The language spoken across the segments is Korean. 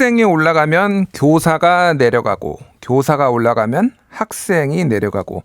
학생이 올라가면 교사가 내려가고 교사가 올라가면 학생이 내려가고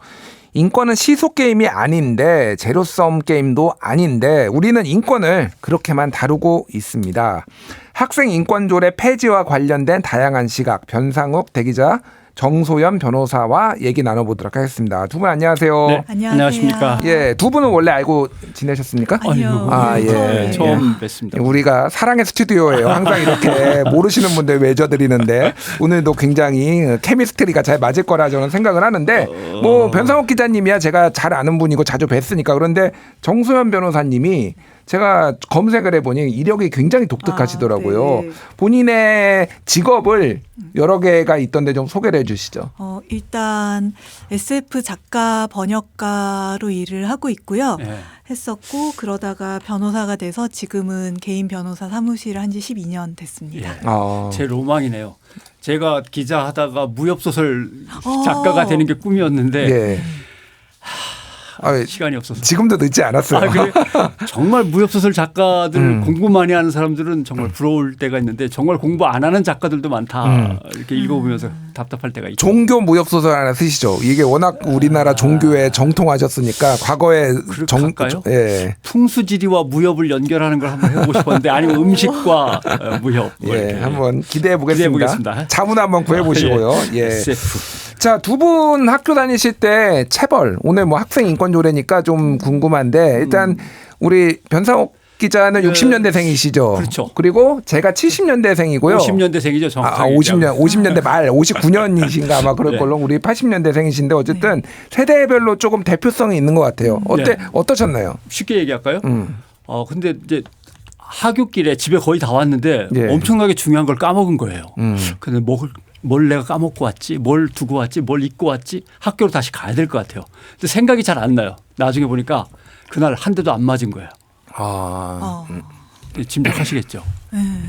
인권은 시소 게임이 아닌데 제로섬 게임도 아닌데 우리는 인권을 그렇게만 다루고 있습니다. 학생 인권조례 폐지와 관련된 다양한 시각 변상욱 대기자 정소연 변호사와 얘기 나눠보도록 하겠습니다. 두 분 안녕하세요. 네, 안녕하십니까. 예, 두 분은 원래 알고 지내셨습니까? 아니요. 예. 처음 뵙습니다. 우리가 사랑의 스튜디오예요. 항상 이렇게 모르시는 분들 외져드리는데 오늘도 굉장히 케미스트리가 잘 맞을 거라 저는 생각을 하는데 뭐 변상욱 기자님이야 제가 잘 아는 분이고 자주 뵀으니까 그런데 정소연 변호사님이 제가 검색을 해보니 이력이 굉장히 독특하시더라고요. 네. 본인의 직업을 여러 개가 있던데 좀 소개를 해주시죠. 일단 SF 작가 번역가로 일을 하고 있고요. 네. 했었고 그러다가 변호사가 돼서 지금은 개인 변호사 사무실을 한 지 12년 됐습니다. 예. 제 로망이네요. 제가 기자 하다가 무협소설 작가가 되는 게 꿈이었는데 예. 시간이 없어서. 지금도 늦지 않았어요. 그래? 정말 무협소설 작가들 공부 많이 하는 사람들은 정말 부러울 때가 있는데 정말 공부 안 하는 작가들도 많다. 이렇게 읽어보면서 답답할 때가 있죠. 종교 무협소설 하나 쓰시죠. 이게 워낙 우리나라 종교에 정통하셨으니까 과거에 할까요? 예. 풍수지리와 무협을 연결하는 걸 한번 해보고 싶었는데 아니면 음식과 무협. 뭐 예, 한번 기대해 보겠습니다. 자문 한번 구해 보시고요. 예. SF. 자, 두 분 학교 다니실 때 체벌 오늘 뭐 학생 인권 조례니까 좀 궁금한데 일단 우리 변상욱 기자는 60년대생이시죠. 그렇죠. 그리고 제가 70년대생이고요. 50년대생이죠. 정확하게. 50년대 말 59년이신가 아마 그럴 네. 걸로 우리 80년대생이신데 어쨌든 세대별로 조금 대표성이 있는 것 같아요. 어떠셨나요? 쉽게 얘기할까요? 근데 이제 하굣길에 집에 거의 다 왔는데 예. 엄청나게 중요한 걸 까먹은 거예요. 근데 뭘 내가 까먹고 왔지? 뭘 두고 왔지? 뭘 잊고 왔지? 학교로 다시 가야 될 것 같아요. 근데 생각이 잘 안 나요. 나중에 보니까 그날 한 대도 안 맞은 거예요. 짐작하시겠죠.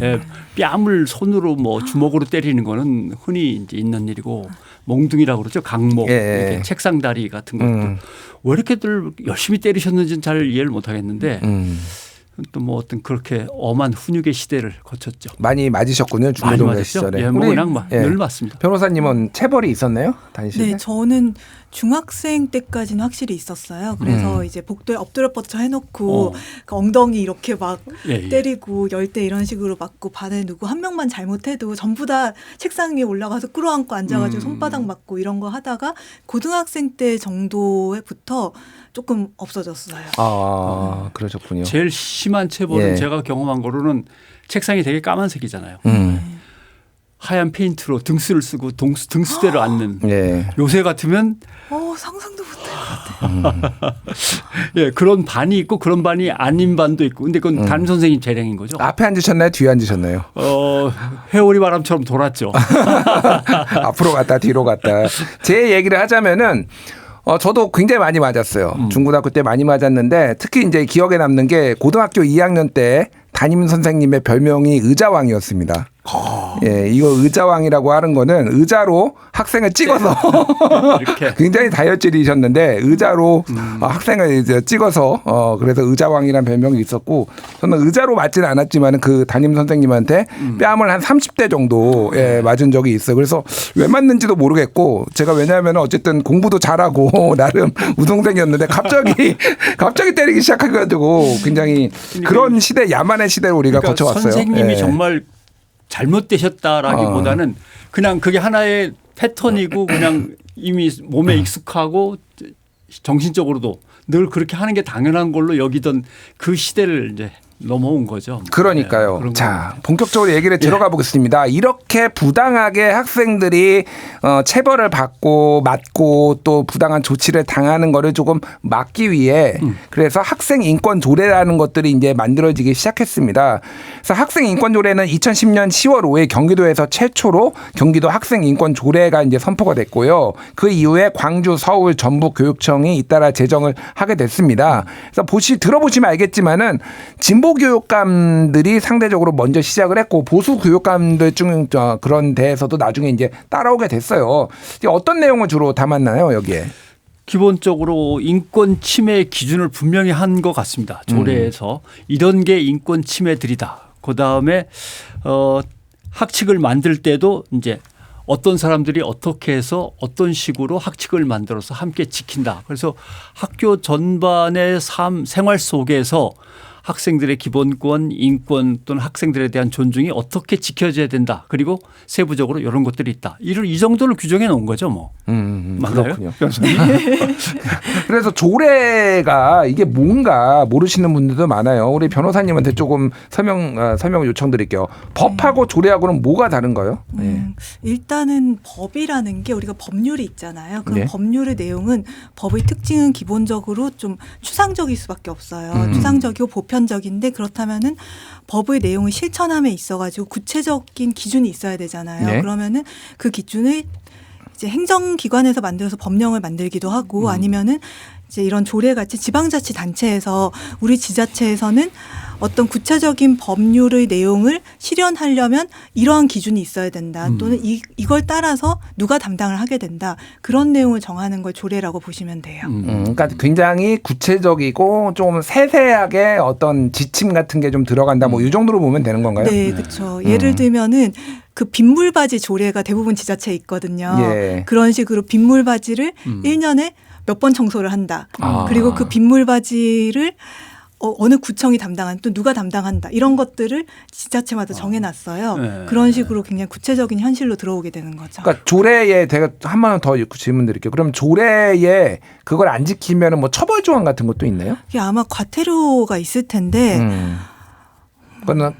예, 뺨을 손으로 뭐 주먹으로 때리는 거는 흔히 이제 있는 일이고 몽둥이라고 그러죠. 강목, 이렇게 책상 다리 같은 것도 왜 이렇게들 열심히 때리셨는지는 잘 이해를 못 하겠는데 또 뭐 어떤 그렇게 엄한 훈육의 시대를 거쳤죠. 많이 맞으셨군요. 중고등학교 시절에. 예, 뭐 그냥 늘 맞습니다. 변호사님은 체벌이 있었나요? 다니실 때? 네, 저는 중학생 때까지는 확실히 있었어요. 그래서 이제 복도에 엎드려 뻗쳐 해놓고 그 엉덩이 이렇게 막 때리고 열대 이런 식으로 맞고 반에 누구 한 명만 잘못해도 전부 다 책상 위에 올라가서 끌어안고 앉아가지고 손바닥 맞고 이런 거 하다가 고등학생 때 정도부터 조금 없어졌어요. 그러셨군요. 제일 심한 체벌은 제가 경험한 거로는 책상이 되게 까만색이잖아요. 하얀 페인트로 등수를 쓰고 등수대로 앉는. 요새 같으면 상상도 못할 것 같아요. 예, 그런 반이 있고 그런 반이 아닌 반도 있고. 근데 그건 담임 선생님 재량인 거죠. 앞에 앉으셨나요? 뒤에 앉으셨나요? 회오리 바람처럼 돌았죠. 앞으로 갔다 뒤로 갔다. 제 얘기를 하자면은 저도 굉장히 많이 맞았어요. 중고등학교 때 많이 맞았는데 특히 이제 기억에 남는 게 고등학교 2학년 때 담임 선생님의 별명이 의자왕이었습니다. 예, 이거 의자왕이라고 하는 거는 의자로 학생을 찍어서 이렇게 굉장히 다혈질이셨는데 의자로 학생을 이제 찍어서 그래서 의자왕이라는 별명이 있었고 저는 의자로 맞지는 않았지만 그 담임 선생님한테 뺨을 한 30대 정도 맞은 적이 있어요. 그래서 왜 맞는지도 모르겠고 제가 왜냐하면 어쨌든 공부도 잘하고 나름 우동생이었는데 갑자기 때리기 시작해가지고 굉장히 그런 시대 야만의 시대를 우리가 거쳐왔어요. 선생님이 정말 잘못되셨다라기보다는 그냥 그게 하나의 패턴이고 그냥 이미 몸에 익숙하고 정신적으로도 늘 그렇게 하는 게 당연한 걸로 여기던 그 시대를 이제 넘어온 거죠. 그러니까요. 네, 자, 본격적으로 얘기를 들어가 보겠습니다. 이렇게 부당하게 학생들이 체벌을 받고 맞고 또 부당한 조치를 당하는 거를 조금 막기 위해 그래서 학생 인권 조례라는 것들이 이제 만들어지기 시작했습니다. 그래서 학생 인권 조례는 2010년 10월 5일 경기도에서 최초로 경기도 학생 인권 조례가 이제 선포가 됐고요. 그 이후에 광주, 서울, 전북 교육청이 잇따라 제정을 하게 됐습니다. 그래서 들어보시면 알겠지만은 진보 교육감들이 상대적으로 먼저 시작을 했고 보수 교육감들 중 그런 데에서도 나중에 이제 따라오게 됐어요. 어떤 내용을 주로 담았나요, 여기에? 기본적으로 인권 침해 기준을 분명히 한 것 같습니다. 조례에서 이런 게 인권 침해들이다. 그다음에 학칙을 만들 때도 이제 어떤 사람들이 어떻게 해서 어떤 식으로 학칙을 만들어서 함께 지킨다. 그래서 학교 전반의 생활 속에서 학생들의 기본권, 인권 또는 학생들에 대한 존중이 어떻게 지켜져야 된다. 그리고 세부적으로 이런 것들이 있다. 이 정도를 규정해 놓은 거죠, 뭐. 맞나요? 그렇군요. 그래서 조례가 이게 뭔가 모르시는 분들도 많아요. 우리 변호사님한테 조금 설명 요청드릴게요. 법하고 조례하고는 뭐가 다른가요? 일단은 법이라는 게 우리가 법률이 있잖아요. 그 네. 법률의 내용은 법의 특징은 기본적으로 좀 추상적일 수밖에 없어요. 추상적이고 보편적인데 그렇다면은 법의 내용을 실천함에 있어가지고 구체적인 기준이 있어야 되잖아요. 네. 그러면은 그 기준을 이제 행정기관에서 만들어서 법령을 만들기도 하고 아니면은 이제 이런 조례같이 지방자치단체에서 우리 지자체에서는 어떤 구체적인 법률의 내용을 실현하려면 이러한 기준이 있어야 된다. 또는 이걸 따라서 누가 담당을 하게 된다. 그런 내용을 정하는 걸 조례라고 보시면 돼요. 그러니까 굉장히 구체적이고 좀 세세하게 어떤 지침 같은 게 좀 들어간다. 뭐 이 정도로 보면 되는 건가요? 네, 그렇죠. 예를 들면은 그 빗물바지 조례가 대부분 지자체에 있거든요. 예. 그런 식으로 빗물바지를 1년에 몇 번 청소를 한다. 그리고 그 빗물바지를 어느 구청이 담당한 또 누가 담당한다. 이런 것들을 지자체마다 정해놨어요. 네. 그런 식으로 굉장히 구체적인 현실로 들어오게 되는 거죠. 그러니까 조례에 제가 한번 더 질문 드릴게요. 그럼 조례에 그걸 안 지키면 뭐 처벌 조항 같은 것도 있나요? 이게 아마 과태료가 있을 텐데 그거는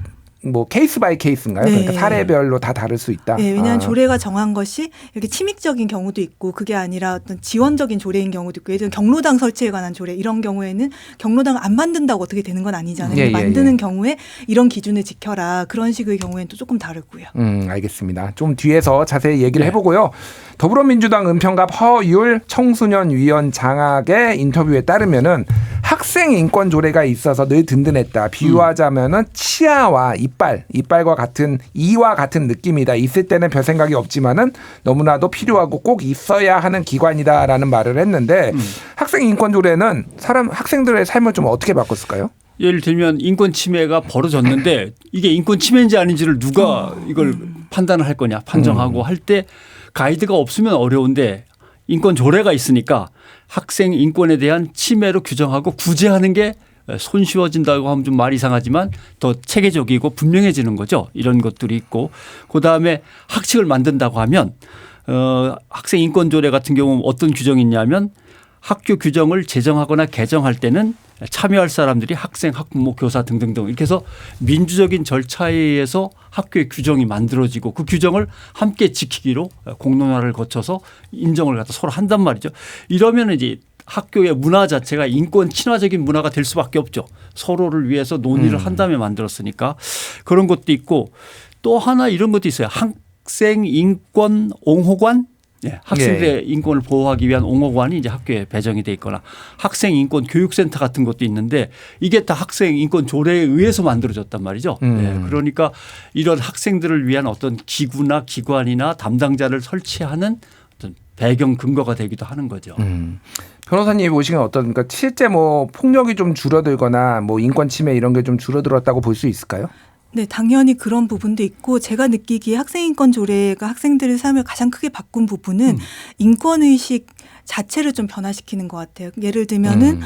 뭐 케이스 바이 케이스인가요? 네. 그러니까 사례별로 다 다를 수 있다. 네, 왜냐하면 조례가 정한 것이 이렇게 침익적인 경우도 있고 그게 아니라 어떤 지원적인 조례인 경우도 있고 예를 들면 경로당 설치에 관한 조례 이런 경우에는 경로당을 안 만든다고 어떻게 되는 건 아니잖아요. 예, 예, 만드는 예. 경우에 이런 기준을 지켜라. 그런 식의 경우에는 또 조금 다르고요. 알겠습니다. 좀 뒤에서 자세히 얘기를 네. 해보고요. 더불어민주당 은평갑 허율 청소년위원 장학의 인터뷰에 따르면은 학생 인권 조례가 있어서 늘 든든했다. 비유하자면은 치아와 이빨과 같은 이와 같은 느낌이다. 있을 때는 별 생각이 없지만은 너무나도 필요하고 꼭 있어야 하는 기관이다라는 말을 했는데 학생 인권 조례는 학생들의 삶을 좀 어떻게 바꿨을까요? 예를 들면 인권 침해가 벌어졌는데 이게 인권 침해인지 아닌지를 누가 이걸 판단을 할 거냐 판정하고 할 때 가이드가 없으면 어려운데 인권 조례가 있으니까 학생 인권에 대한 침해로 규정하고 구제하는 게 손쉬워진다고 하면 좀 말이 이상하지만 더 체계적이고 분명해지는 거죠. 이런 것들이 있고 그다음에 학칙을 만든다고 하면 학생 인권 조례 같은 경우는 어떤 규정이 있냐면 학교 규정을 제정하거나 개정할 때는 참여할 사람들이 학생, 학부모, 교사 등등등 이렇게 해서 민주적인 절차에 의해서 학교의 규정이 만들어지고 그 규정을 함께 지키기로 공론화를 거쳐서 인정을 갖다 서로 한단 말이죠. 이러면 이제 학교의 문화 자체가 인권 친화적인 문화가 될 수밖에 없죠. 서로를 위해서 논의를 한 다음에 만들었으니까 그런 것도 있고 또 하나 이런 것도 있어요. 학생 인권 옹호관 예, 학생들의 인권을 보호하기 위한 옹호관이 이제 학교에 배정이 돼 있거나 학생 인권 교육센터 같은 것도 있는데 이게 다 학생 인권 조례에 의해서 만들어졌단 말이죠. 예, 그러니까 이런 학생들을 위한 어떤 기구나 기관이나 담당자를 설치하는 어떤 배경 근거가 되기도 하는 거죠. 변호사님 보시기엔 그러니까 실제 뭐 폭력이 좀 줄어들거나 뭐 인권 침해 이런 게 좀 줄어들었다고 볼 수 있을까요? 네, 당연히 그런 부분도 있고 제가 느끼기에 학생인권 조례가 학생들의 삶을 가장 크게 바꾼 부분은 인권의식 자체를 좀 변화시키는 것 같아요. 예를 들면은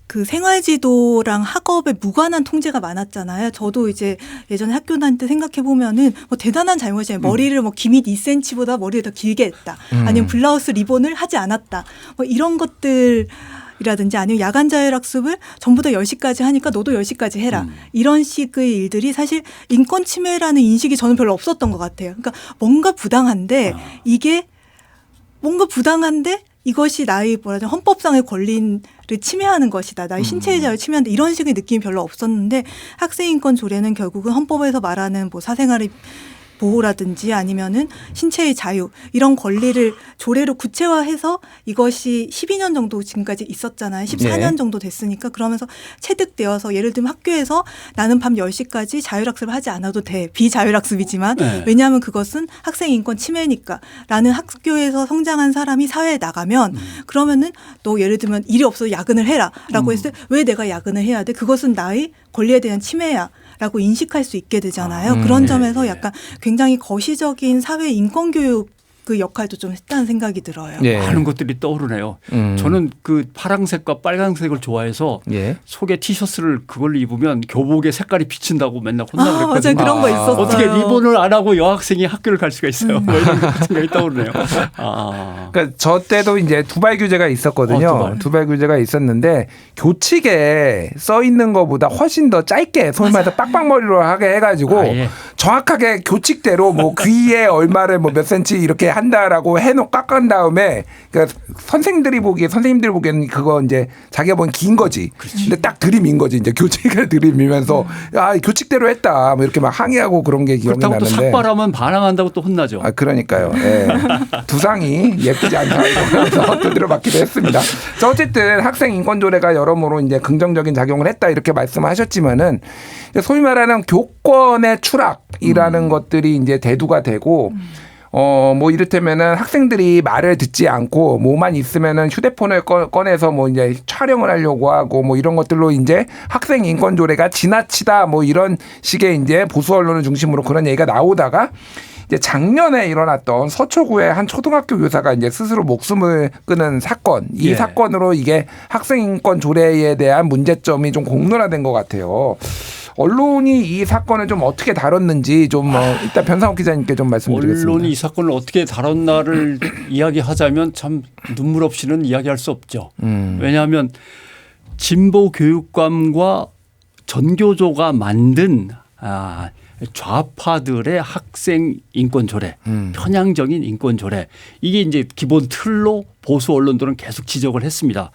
그 생활지도랑 학업에 무관한 통제가 많았잖아요. 저도 이제 예전에 학교 다닐 때 생각해 보면은 뭐 대단한 잘못이에요. 머리를 뭐 기밋 2cm보다 머리를 더 길게 했다. 아니면 블라우스 리본을 하지 않았다. 뭐 이런 것들 이라든지 아니면 야간 자율학습을 전부 다 10시까지 하니까 너도 10시까지 해라. 이런 식의 일들이 사실 인권 침해라는 인식이 저는 별로 없었던 것 같아요. 그러니까 뭔가 부당한데 이것이 나의 헌법상의 권리를 침해하는 것이다. 나의 신체의 자유를 침해한다. 이런 식의 느낌이 별로 없었는데 학생인권 조례는 결국은 헌법에서 말하는 뭐 사생활의 보호라든지 아니면은 신체의 자유 이런 권리를 조례로 구체화해서 이것이 12년 정도 지금까지 있었잖아요. 14년 네. 정도 됐으니까 그러면서 체득되어서 예를 들면 학교에서 나는 밤 10시까지 자율학습을 하지 않아도 돼. 비자율학습이지만 네. 왜냐하면 그것은 학생 인권 침해니까 라는 학교에서 성장한 사람이 사회에 나가면 그러면은 너 예를 들면 일이 없어서 야근을 해라 라고 했을 때 왜 내가 야근을 해야 돼? 그것은 나의 권리에 대한 침해야. 사회라고 인식할 수 있게 되잖아요. 그런 점에서 약간 굉장히 거시적인 사회 인권 교육 그 역할도 좀 했다는 생각이 들어요. 많은 것들이 떠오르네요. 저는 그 파란색과 빨간색을 좋아해서 속에 티셔츠를 그걸 입으면 교복의 색깔이 비친다고 맨날 혼나고 그랬거든요. 맞아요. 그런 거 있었어요. 어떻게 리본을 안 하고 여학생이 학교를 갈 수가 있어요. 뭐 이런 생각이 떠오르네요. 그러니까 저 때도 이제 두발 규제가 있었거든요. 두발 규제가 있었는데 교칙에 써 있는 것보다 훨씬 더 짧게 소위 말해서 빡빡머리로 하게 해가지고 정확하게 교칙대로 뭐 귀에 얼마를 뭐 몇 센치 이렇게 한다라고 해놓고 깎은 다음에 그러니까 선생님들이 보기에는 그거 이제 자기가 보기엔 긴 거지. 근데 딱 들이민 거지. 이제 교칙을 들이밀면서 야 교칙대로 했다. 뭐 이렇게 막 항의하고 그런 게 기억이 나는데. 그렇다고 또 삭발하면 반항한다고 또 혼나죠. 그러니까요. 두상이 예쁘지 않다 이러면서 두드려 맞기도 했습니다. 자, 어쨌든 학생 인권 조례가 여러모로 이제 긍정적인 작용을 했다 이렇게 말씀하셨지만은 소위 말하는 교권의 추락이라는 것들이 이제 대두가 되고. 뭐 이를테면은 학생들이 말을 듣지 않고 뭐만 있으면은 휴대폰을 꺼내서 뭐 이제 촬영을 하려고 하고 뭐 이런 것들로 이제 학생 인권 조례가 지나치다 뭐 이런 식의 이제 보수 언론을 중심으로 그런 얘기가 나오다가 이제 작년에 일어났던 서초구의 한 초등학교 교사가 이제 스스로 목숨을 끊은 사건, 이 사건으로 이게 학생 인권 조례에 대한 문제점이 좀 공론화된 것 같아요. 언론이 이 사건을 좀 어떻게 다뤘는지 좀 일단 변상욱 기자님께 좀 말씀드리겠습니다. 언론이 이 사건을 어떻게 다뤘나를 이야기하자면 참 눈물 없이는 이야기할 수 없죠. 왜냐하면 진보 교육감과 전교조가 만든 좌파들의 학생 인권 조례, 편향적인 인권 조례, 이게 이제 기본 틀로 보수 언론들은 계속 지적을 했습니다.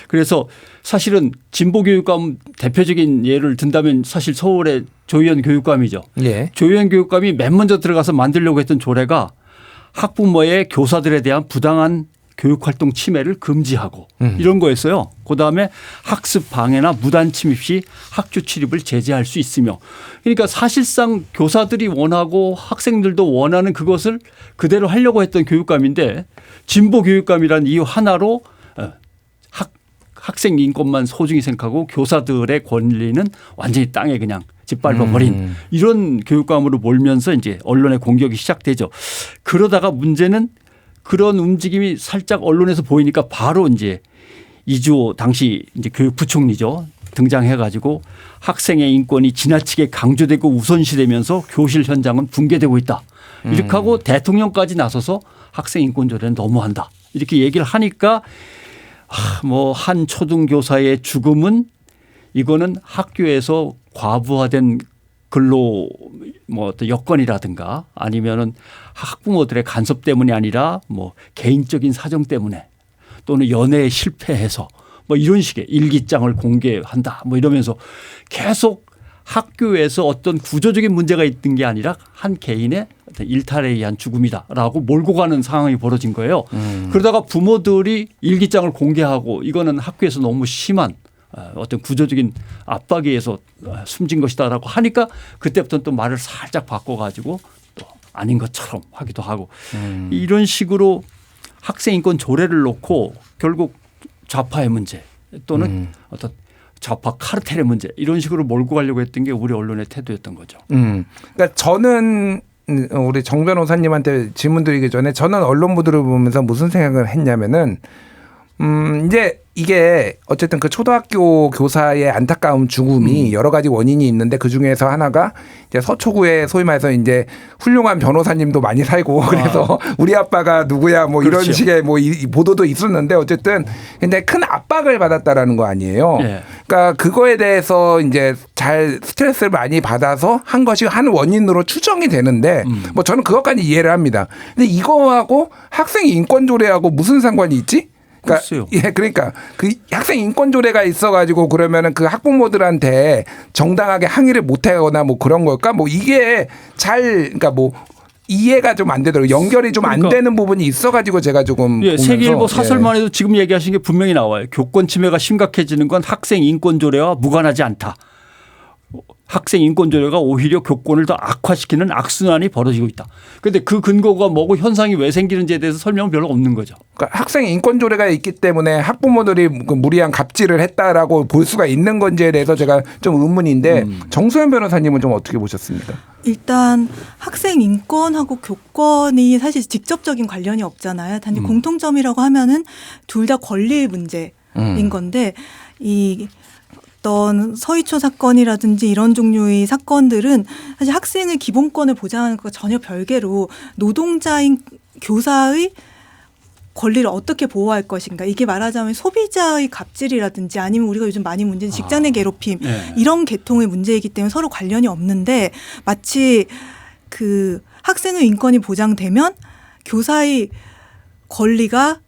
그래서 사실은 진보 교육감 대표적인 예를 든다면 사실 서울의 조희연 교육감이죠. 조희연 교육감이 맨 먼저 들어가서 만들려고 했던 조례가 학부모의 교사들에 대한 부당한 교육활동 침해를 금지하고 이런 거였어요. 그다음에 학습 방해나 무단 침입 시 학교 출입을 제재할 수 있으며, 그러니까 사실상 교사들이 원하고 학생들도 원하는 그것을 그대로 하려고 했던 교육감인데 진보 교육감이란 이유 하나로 학생 인권만 소중히 생각하고 교사들의 권리는 완전히 땅에 그냥 짓밟아버린 이런 교육감으로 몰면서 이제 언론의 공격이 시작되죠. 그러다가 문제는 그런 움직임이 살짝 언론에서 보이니까 바로 이제 이주호 당시 이제 교육부총리죠. 등장해 가지고 학생의 인권이 지나치게 강조되고 우선시되면서 교실 현장은 붕괴되고 있다. 이렇게 하고 대통령까지 나서서 학생 인권 조례는 너무한다. 이렇게 얘기를 하니까 뭐 한 초등교사의 죽음은 이거는 학교에서 과부하된 근로 뭐 어떤 여건이라든가 아니면은 학부모들의 간섭 때문이 아니라 뭐 개인적인 사정 때문에 또는 연애에 실패해서 뭐 이런 식의 일기장을 공개한다 뭐 이러면서 계속 학교에서 어떤 구조적인 문제가 있던 게 아니라 한 개인의 어떤 일탈에 의한 죽음이다라고 몰고 가는 상황이 벌어진 거예요. 그러다가 부모들이 일기장을 공개하고 이거는 학교에서 너무 심한 어떤 구조적인 압박에 의해서 숨진 것이다라고 하니까 그때부터는 또 말을 살짝 바꿔가지고 또 아닌 것처럼 하기도 하고 이런 식으로 학생 인권 조례를 놓고 결국 좌파의 문제 또는 어떤 좌파 카르텔의 문제 이런 식으로 몰고 가려고 했던 게 우리 언론의 태도였던 거죠. 그러니까 저는 우리 정 변호사님한테 질문 드리기 전에 저는 언론 보도를 보면서 무슨 생각을 했냐면은 이제 이게 어쨌든 그 초등학교 교사의 안타까운 죽음이 여러 가지 원인이 있는데 그 중에서 하나가 이제 서초구에 소위 말해서 이제 훌륭한 변호사님도 많이 살고 그래서 우리 아빠가 누구야 뭐 이런 그렇죠. 식의 뭐 이 보도도 있었는데 어쨌든 굉장히 큰 압박을 받았다라는 거 아니에요. 그러니까 그거에 대해서 이제 잘 스트레스를 많이 받아서 한 것이 한 원인으로 추정이 되는데 뭐 저는 그것까지 이해를 합니다. 근데 이거하고 학생 인권 조례하고 무슨 상관이 있지? 그러니까, 그러니까 그 학생 인권 조례가 있어가지고 그러면은 그 학부모들한테 정당하게 항의를 못하거나 뭐 그런 걸까? 뭐 이게 그러니까 뭐 이해가 좀 안 되더라고요. 연결이 좀 안 되는 부분이 있어가지고 제가 조금 세계일보 사설만 해도 지금 얘기하신 게 분명히 나와요. 교권 침해가 심각해지는 건 학생 인권 조례와 무관하지 않다. 학생 인권 조례가 오히려 교권을 더 악화시키는 악순환이 벌어지고 있다. 그런데 그 근거가 뭐고 현상이 왜 생기는지에 대해서 설명은 별로 없는 거죠. 그러니까 학생 인권 조례가 있기 때문에 학부모들이 무리한 갑질을 했다라고 볼 수가 있는 건지에 대해서 제가 좀 의문인데 정소연 변호사님은 좀 어떻게 보셨습니까? 일단 학생 인권하고 교권이 사실 직접적인 관련이 없잖아요. 단지 공통점이라고 하면은 둘 다 권리 문제인 건데 이 어떤 서희초 사건이라든지 이런 종류의 사건들은 사실 학생의 기본권을 보장하는 것과 전혀 별개로 노동자인 교사의 권리를 어떻게 보호할 것인가. 이게 말하자면 소비자의 갑질이라든지 아니면 우리가 요즘 많이 문제는 직장 내 괴롭힘 이런 계통의 문제이기 때문에 서로 관련이 없는데 마치 그 학생의 인권이 보장되면 교사의 권리가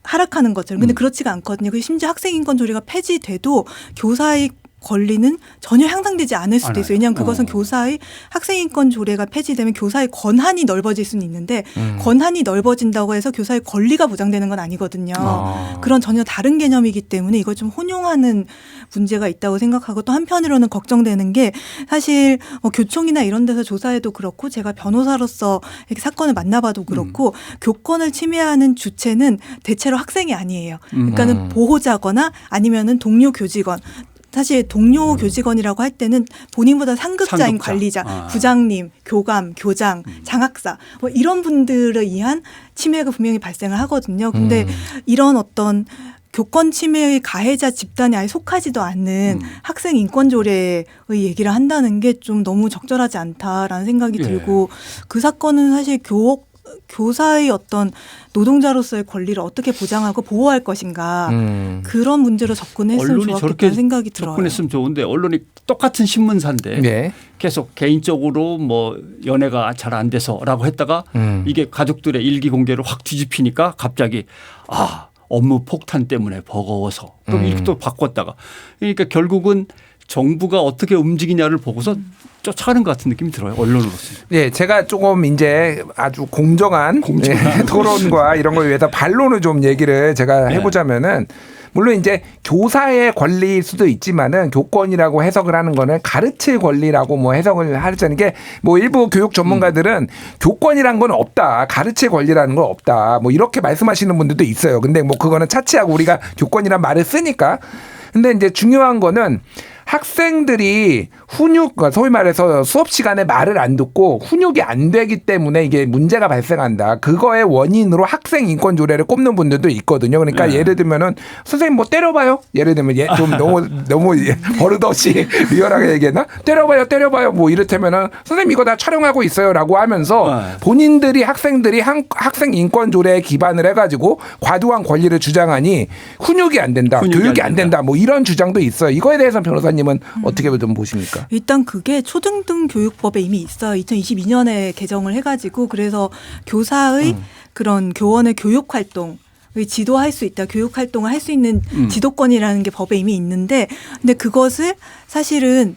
하락하는 것처럼. 근데 그렇지가 않거든요. 심지어 학생인권 조례가 폐지돼도 교사의 권리는 전혀 향상되지 않을 수도 있어요. 왜냐하면 그것은 교사의 학생인권 조례가 폐지되면 교사의 권한이 넓어질 수는 있는데 권한이 넓어진다고 해서 교사의 권리가 보장되는 건 아니거든요. 그런 전혀 다른 개념이기 때문에 이걸 좀 혼용하는 문제가 있다고 생각하고 또 한편으로는 걱정되는 게 사실 교총이나 이런 데서 조사해도 그렇고 제가 변호사로서 이렇게 사건을 만나봐도 그렇고 교권을 침해하는 주체는 대체로 학생이 아니에요. 그러니까는 보호자거나 아니면은 동료 교직원. 사실 동료 교직원이라고 할 때는 본인보다 상급자인 관리자, 부장님, 교감, 교장, 장학사 뭐 이런 분들에 의한 침해가 분명히 발생을 하거든요. 근데 이런 어떤 교권 침해의 가해자 집단에 아예 속하지도 않는 학생 인권 조례의 얘기를 한다는 게 좀 너무 적절하지 않다라는 생각이 들고 그 사건은 사실 교사의 어떤 노동자로서의 권리를 어떻게 보장하고 보호할 것인가 그런 문제로 접근했으면 좋았겠다는 생각이 들어요. 접근했으면 좋은데 언론이 똑같은 신문사인데 계속 개인적으로 뭐 연애가 잘 안 돼서라고 했다가 이게 가족들의 일기 공개를 확 뒤집히니까 갑자기 업무 폭탄 때문에 버거워서 그럼 이렇게 또 바꿨다가 그러니까 결국은 정부가 어떻게 움직이냐를 보고서 쫓아가는 것 같은 느낌이 들어요. 언론으로서. 네, 제가 조금 이제 아주 공정한 토론과 이런 걸 위해서 반론을 좀 얘기를 제가 해보자면은 물론 이제 교사의 권리일 수도 있지만은 교권이라고 해석을 하는 거는 가르칠 권리라고 뭐 해석을 하자는 게 뭐 일부 교육 전문가들은 교권이란 건 없다. 가르칠 권리라는 건 없다. 뭐 이렇게 말씀하시는 분들도 있어요. 근데 뭐 그거는 차치하고 우리가 교권이란 말을 쓰니까. 근데 이제 중요한 거는 학생들이 훈육, 소위 말해서 수업 시간에 말을 안 듣고 훈육이 안 되기 때문에 이게 문제가 발생한다. 그거의 원인으로 학생 인권 조례를 꼽는 분들도 있거든요. 그러니까 예를 들면은 선생님 뭐 때려봐요. 예를 들면 좀 너무 버릇없이 리얼하게 얘기했나? 때려봐요. 뭐 이를테면은 선생님 이거 다 촬영하고 있어요라고 하면서 본인들이 학생들이 학생 인권 조례에 기반을 해가지고 과도한 권리를 주장하니 훈육이 안 된다, 교육이 안 된다. 뭐 이런 주장도 있어요. 이거에 대해서 변호사님은 어떻게 좀 보십니까? 일단 그게 초등등 교육법에 이미 있어요. 2022년에 개정을 해가지고 그래서 교사의 그런 교원의 교육 활동 지도할 수 있다. 교육 활동을 할 수 있는 지도권이라는 게 법에 이미 있는데 근데 그것을 사실은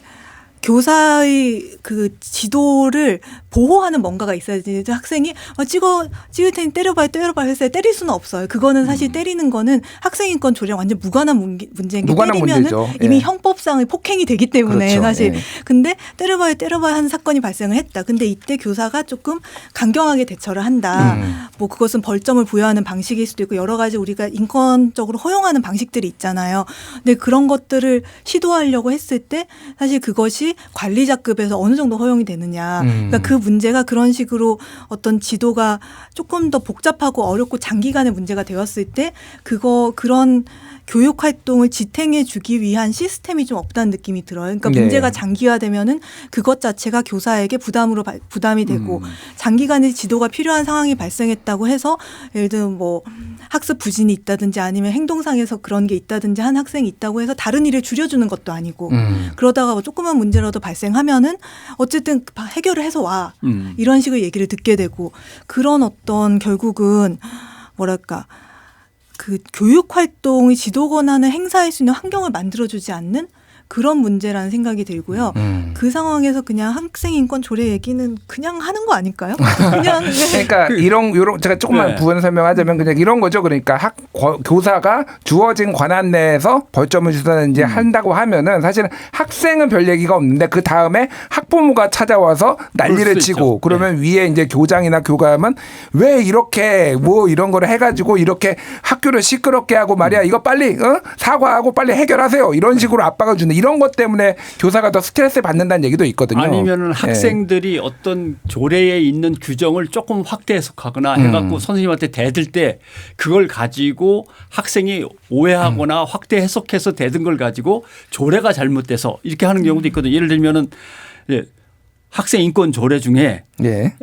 교사의 그 지도를 보호하는 뭔가가 있어야지. 학생이 찍을 테니 때려봐요 했어요. 때릴 수는 없어요. 그거는 사실 때리는 거는 학생인권 조례랑 완전 무관한 문제인 게 때리면은 이미 형법상의 폭행이 되기 때문에 그렇죠. 사실. 근데 때려봐요 하는 사건이 발생을 했다. 근데 이때 교사가 조금 강경하게 대처를 한다. 뭐 그것은 벌점을 부여하는 방식일 수도 있고 여러 가지 우리가 인권적으로 허용하는 방식들이 있잖아요. 근데 그런 것들을 시도하려고 했을 때 사실 그것이 관리자급에서 어느 정도 허용이 되느냐. 그러니까 그 문제가 그런 식으로 어떤 지도가 조금 더 복잡하고 어렵고 장기간의 문제가 되었을 때 그런 교육 활동을 지탱해 주기 위한 시스템이 좀 없다는 느낌이 들어요. 그러니까 문제가 장기화되면은 그것 자체가 교사에게 부담이 되고 장기간의 지도가 필요한 상황이 발생했다고 해서 예를 들면 뭐 학습 부진이 있다든지 아니면 행동상에서 그런 게 있다든지 한 학생이 있다고 해서 다른 일을 줄여주는 것도 아니고 그러다가 뭐 조그만 문제라도 발생하면은 어쨌든 해결을 해서 와 이런 식의 얘기를 듣게 되고 그런 어떤 결국은 뭐랄까 그 교육 활동의 지도 권한을 행사할 수 있는 환경을 만들어주지 않는 그런 문제라는 생각이 들고요. 그 상황에서 그냥 학생 인권 조례 얘기는 그냥 하는 거 아닐까요? 그냥 그러니까 이런 제가 조금만 부연 설명하자면 그냥 이런 거죠. 그러니까 교사가 주어진 권한 내에서 벌점을 주든지 한다고 하면은 사실은 학생은 별 얘기가 없는데 그 다음에 학부모가 찾아와서 난리를 치고 그러면 위에 이제 교장이나 교감은 왜 이렇게 뭐 이런 거를 해가지고 이렇게 학교를 시끄럽게 하고 말이야 이거 빨리 사과하고 빨리 해결하세요 이런 식으로 압박을 주는 이런 것 때문에 교사가 더 스트레스 받는다는 얘기도 있거든요. 아니면은 학생들이 어떤 조례에 있는 규정을 조금 확대 해석하거나 해갖고 선생님한테 대들 때 그걸 가지고 학생이 오해하거나 확대 해석해서 대든 걸 가지고 조례가 잘못돼서 이렇게 하는 경우도 있거든요. 예를 들면은 학생 인권 조례 중에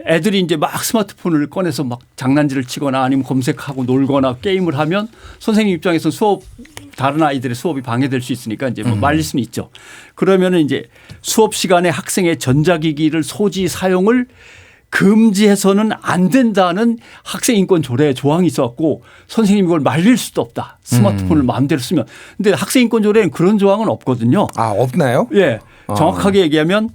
애들이 이제 막 스마트폰을 꺼내서 막 장난질을 치거나 아니면 검색하고 놀거나 게임을 하면 선생님 입장에서 다른 아이들의 수업이 방해될 수 있으니까 이제 뭐 말릴 수는 있죠. 그러면은 이제 수업 시간에 학생의 전자기기를 소지 사용을 금지해서는 안 된다는 학생 인권 조례에 조항이 있었고 선생님이 그걸 말릴 수도 없다. 스마트폰을 마음대로 쓰면. 근데 학생 인권 조례에는 그런 조항은 없거든요. 아, 없나요? 예. 정확하게 얘기하면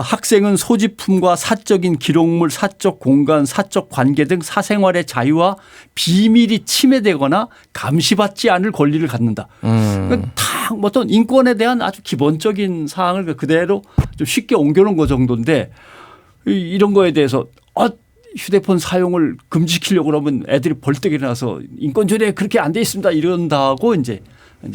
학생은 소지품과 사적인 기록물, 사적 공간, 사적 관계 등 사생활의 자유와 비밀이 침해되거나 감시받지 않을 권리를 갖는다. 그러니까 다 어떤 인권에 대한 아주 기본적인 사항을 그대로 좀 쉽게 옮겨놓은 거 정도인데 이런 거에 대해서 휴대폰 사용을 금지시키려고 그러면 애들이 벌떡 일어나서 인권조례에 그렇게 안 돼 있습니다 이런다고 이제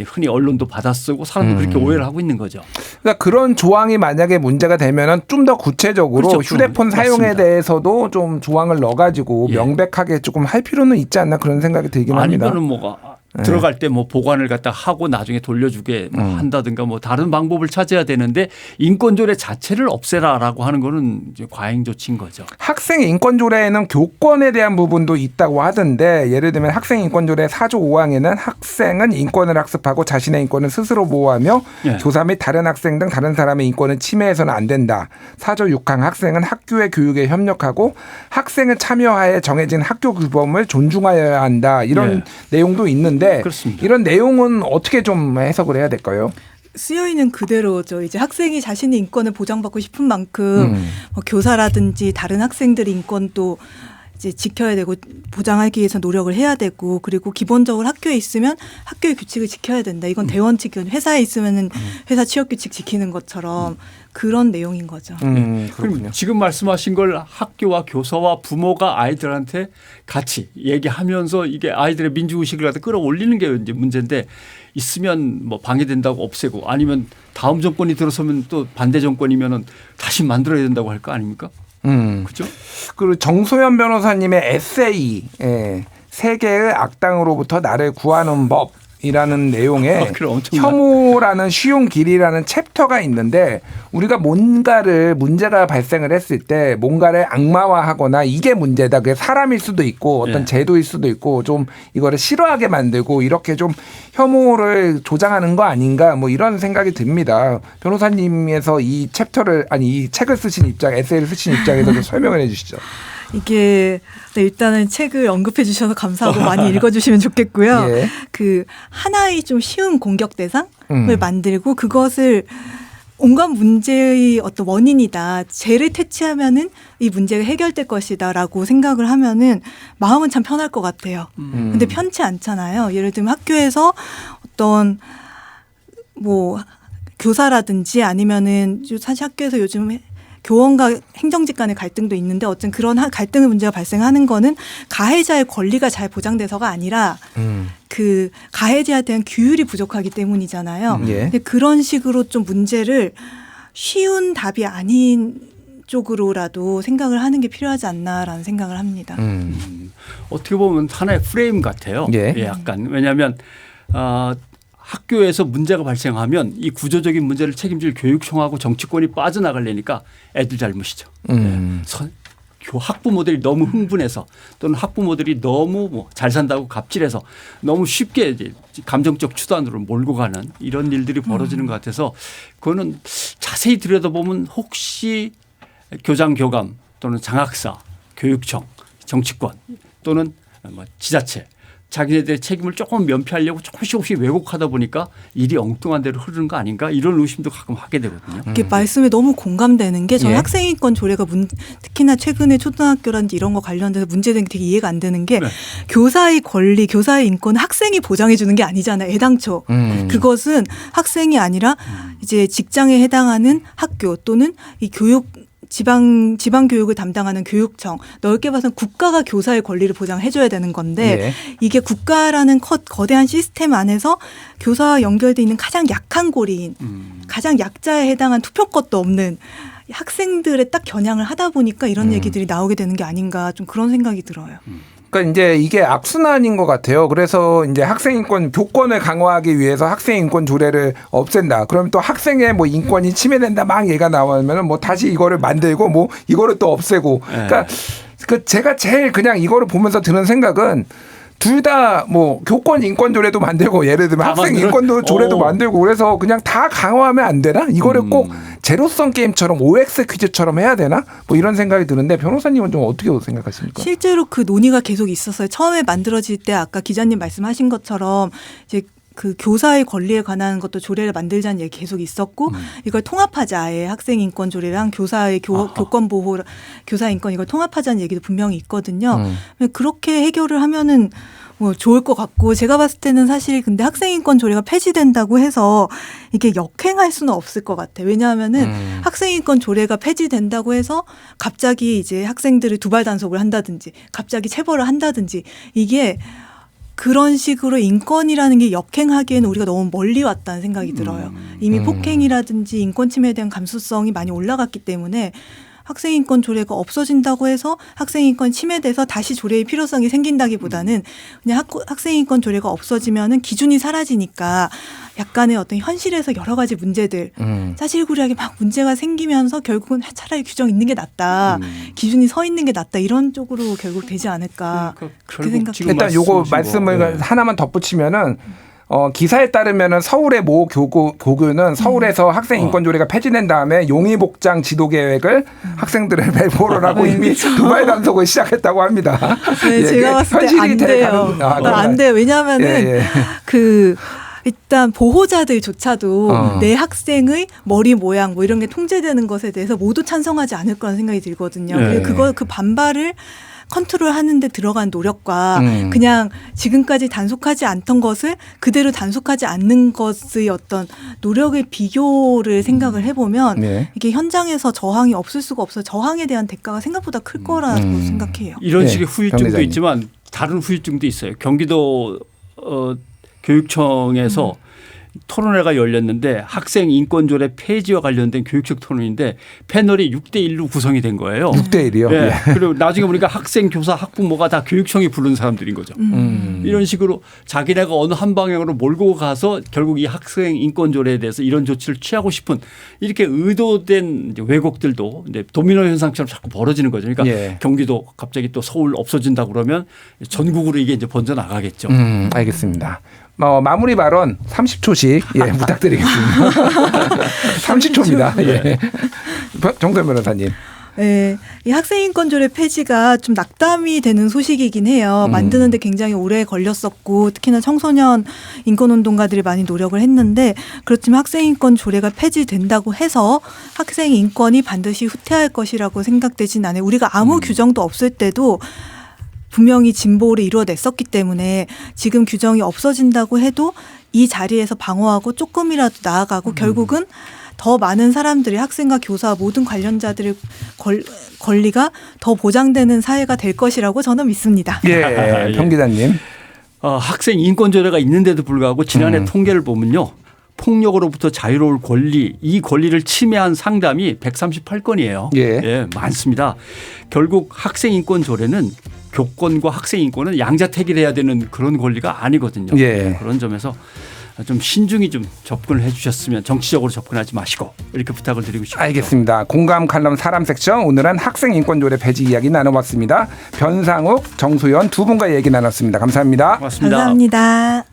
흔히 언론도 받아쓰고 사람들이 그렇게 오해를 하고 있는 거죠. 그러니까 그런 조항이 만약에 문제가 되면은 좀 더 구체적으로 그렇죠. 휴대폰 사용에 맞습니다. 대해서도 좀 조항을 넣어가지고 명백하게 조금 할 필요는 있지 않나 그런 생각이 들긴 합니다. 아니면은 뭐가 들어갈 때 뭐 보관을 갖다 하고 나중에 돌려주게 한다든가 뭐 다른 방법을 찾아야 되는데 인권조례 자체를 없애라라고 하는 거는 이제 과잉 조치인 거죠. 학생 인권조례에는 교권에 대한 부분도 있다고 하던데 예를 들면 학생 인권조례 4조 5항에는 학생은 인권을 학습하고 자신의 인권을 스스로 보호하며 교사 및 다른 학생 등 다른 사람의 인권을 침해해서는 안 된다. 4조 6항 학생은 학교의 교육에 협력하고 학생은 참여하에 정해진 학교 규범을 존중하여야 한다. 이런 내용도 있는데 그렇습니다. 이런 내용은 어떻게 좀 해석을 해야 될까요? 쓰여 있는 그대로죠. 이제 학생이 자신의 인권을 보장받고 싶은 만큼 뭐 교사라든지 다른 학생들의 인권도 이제 지켜야 되고 보장하기 위해서 노력을 해야 되고 그리고 기본적으로 학교에 있으면 학교의 규칙을 지켜야 된다. 이건 대원칙이건 회사에 있으면은 회사 취업 규칙 지키는 것처럼 그런 내용인 거죠. 그럼 지금 말씀하신 걸 학교와 교사와 부모가 아이들한테 같이 얘기하면서 이게 아이들의 민주의식을 갖다 끌어올리는 게 이제 문제인데 있으면 뭐 방해된다고 없애고 아니면 다음 정권이 들어서면 또 반대 정권이면은 다시 만들어야 된다고 할 거 아닙니까? 그렇죠? 그리고 정소연 변호사님의 에세이 세계의 악당으로부터 나를 구하는 법이라는 내용의 혐오라는 쉬운 길이라는 챕터가 있는데 우리가 문제가 발생을 했을 때 뭔가를 악마화하거나 이게 문제다. 그게 사람일 수도 있고 어떤 제도일 수도 있고 좀 이거를 싫어하게 만들고 이렇게 좀 혐오를 조장하는 거 아닌가 뭐 이런 생각이 듭니다. 변호사님에서 이 책을 쓰신 입장, 에세이를 쓰신 입장에서 좀 설명을 해 주시죠. 이게 일단은 책을 언급해 주셔서 감사하고 많이 읽어주시면 좋겠고요. 그 하나의 좀 쉬운 공격 대상을 만들고 그것을 온갖 문제의 어떤 원인이다. 죄를 퇴치하면은 이 문제가 해결될 것이다라고 생각을 하면은 마음은 참 편할 것 같아요. 근데 편치 않잖아요. 예를 들면 학교에서 어떤 뭐 교사라든지 아니면은 사실 학교에서 요즘 교원과 행정직 간의 갈등도 있는데 어쨌든 그런 갈등의 문제가 발생하는 거는 가해자의 권리가 잘 보장돼서가 아니라 그 가해자에 대한 규율이 부족하기 때문이잖아요. 근데 그런 식으로 좀 문제를 쉬운 답이 아닌 쪽으로라도 생각을 하는 게 필요하지 않나라는 생각을 합니다. 어떻게 보면 하나의 프레임 같아요. 약간 왜냐하면 학교에서 문제가 발생하면 이 구조적인 문제를 책임질 교육청하고 정치권이 빠져나가려니까 애들 잘못이죠. 학부모들이 너무 흥분해서 또는 학부모들이 너무 잘 산다고 갑질해서 너무 쉽게 이제 감정적 추단으로 몰고 가는 이런 일들이 벌어지는 것 같아서 그거는 자세히 들여다보면 혹시 교장 교감 또는 장학사, 교육청, 정치권 또는 지자체 자기네들의 책임을 조금 면피하려고 조금씩 왜곡하다 보니까 일이 엉뚱한 대로 흐르는 거 아닌가 이런 의심도 가끔 하게 되거든요. 이게 말씀에 너무 공감되는 게 저는 예. 학생인권 조례가 특히나 최근에 초등학교라든지 이런 거 관련돼서 문제된 게 되게 이해가 안 되는 게 교사의 권리, 교사의 인권은 학생이 보장해 주는 게 아니잖아요. 애당초. 그것은 학생이 아니라 이제 직장에 해당하는 학교 또는 이 지방 교육을 담당하는 교육청, 넓게 봐서는 국가가 교사의 권리를 보장해줘야 되는 건데 예. 이게 국가라는 거대한 시스템 안에서 교사와 연결돼 있는 가장 약한 고리인 가장 약자에 해당한 투표권도 없는 학생들의 딱 겨냥을 하다 보니까 이런 얘기들이 나오게 되는 게 아닌가 좀 그런 생각이 들어요. 그러니까 이제 이게 악순환인 것 같아요. 그래서 이제 학생인권 교권을 강화하기 위해서 학생인권 조례를 없앤다. 그러면 또 학생의 뭐 인권이 침해된다 막 얘가 나오면은 뭐 다시 이거를 만들고 뭐 이거를 또 없애고. 그러니까 제가 제일 그냥 이거를 보면서 드는 생각은 둘 다 뭐 교권 인권 조례도 만들고 예를 들면 학생 인권 조례도 만들고 그래서 그냥 다 강화하면 안 되나? 이거를 꼭 제로섬 게임처럼 OX 퀴즈처럼 해야 되나? 뭐 이런 생각이 드는데 변호사님은 좀 어떻게 생각하십니까? 실제로 그 논의가 계속 있었어요. 처음에 만들어질 때 아까 기자님 말씀하신 것처럼 이제 그 교사의 권리에 관한 것도 조례를 만들자는 얘기 계속 있었고 이걸 통합하자. 아예 학생 인권 조례랑 교사의 교권 보호, 교사 인권 이걸 통합하자는 얘기도 분명히 있거든요. 그렇게 해결을 하면은 뭐 좋을 것 같고 제가 봤을 때는 사실 근데 학생 인권 조례가 폐지된다고 해서 이게 역행할 수는 없을 것 같아요. 왜냐하면은 학생 인권 조례가 폐지된다고 해서 갑자기 이제 학생들을 두발 단속을 한다든지 갑자기 체벌을 한다든지 이게 그런 식으로 인권이라는 게 역행하기에는 우리가 너무 멀리 왔다는 생각이 들어요. 이미 폭행이라든지 인권 침해에 대한 감수성이 많이 올라갔기 때문에 학생인권 조례가 없어진다고 해서 학생인권 침해돼서 다시 조례의 필요성이 생긴다기보다는 그냥 학생인권 조례가 없어지면은 기준이 사라지니까 약간의 어떤 현실에서 여러 가지 문제들 사실구리하게 막 문제가 생기면서 결국은 차라리 규정 있는 게 낫다. 기준이 서 있는 게 낫다. 이런 쪽으로 결국 되지 않을까. 그렇게 생각해요. 일단 요거 말씀을 하나만 덧붙이면은 기사에 따르면은 서울의 모 교구는 서울에서 학생 인권 조례가 폐지된 다음에 용의복장 지도 계획을 학생들을 배포를 하고 이미 두발 단속을 시작했다고 합니다. 네, 제가 봤을 때 안 돼요. 안 돼요. 왜냐하면은 일단 보호자들조차도 내 학생의 머리 모양 뭐 이런 게 통제되는 것에 대해서 모두 찬성하지 않을 거라는 생각이 들거든요. 그 반발을 컨트롤하는 데 들어간 노력과 그냥 지금까지 단속하지 않던 것을 그대로 단속하지 않는 것의 어떤 노력의 비교를 생각을 해보면 이게 현장에서 저항이 없을 수가 없어요. 저항에 대한 대가가 생각보다 클 거라고 생각해요. 이런 식의 후유증도 있지만 다른 후유증도 있어요. 경기도 교육청에서 토론회가 열렸는데 학생 인권조례 폐지와 관련된 교육적 토론인데 패널이 6대1로 구성이 된 거예요. 6대1이요? 네. 그리고 나중에 보니까 학생, 교사, 학부모가 다 교육청이 부른 사람들인 거죠. 이런 식으로 자기네가 어느 한 방향으로 몰고 가서 결국 이 학생 인권조례에 대해서 이런 조치를 취하고 싶은 이렇게 의도된 왜곡들도 이제 도미노 현상처럼 자꾸 벌어지는 거죠. 그러니까 경기도 갑자기 또 서울 없어진다 그러면 전국으로 이게 이제 번져나가겠죠. 알겠습니다. 마무리 발언 30초씩 부탁드리겠습니다. 30초입니다. 정선 변호사님. 네, 이 학생인권조례 폐지가 좀 낙담이 되는 소식이긴 해요. 만드는데 굉장히 오래 걸렸었고 특히나 청소년 인권운동가들이 많이 노력을 했는데 그렇지만 학생인권조례가 폐지된다고 해서 학생 인권이 반드시 후퇴할 것이라고 생각되진 않아요. 우리가 아무 규정도 없을 때도 분명히 진보를 이루어냈었기 때문에 지금 규정이 없어진다고 해도 이 자리에서 방어하고 조금이라도 나아가고 결국은 더 많은 사람들이 학생과 교사 모든 관련자들의 권리가 더 보장되는 사회가 될 것이라고 저는 믿습니다. 정 기자님. 학생 인권조례가 있는데도 불구하고 지난해 통계를 보면요. 폭력으로부터 자유로울 권리, 이 권리를 침해한 상담이 138건이에요. 많습니다. 결국 학생 인권 조례는 교권과 학생 인권은 양자택일해야 되는 그런 권리가 아니거든요. 그런 점에서 좀 신중히 좀 접근을 해 주셨으면 정치적으로 접근하지 마시고 이렇게 부탁을 드리고 싶습니다. 알겠습니다. 공감 칼럼 사람 섹션 오늘은 학생 인권 조례 폐지 이야기 나눠봤습니다. 변상욱, 정수연 두 분과 얘기 나눴습니다. 감사합니다. 고맙습니다. 감사합니다.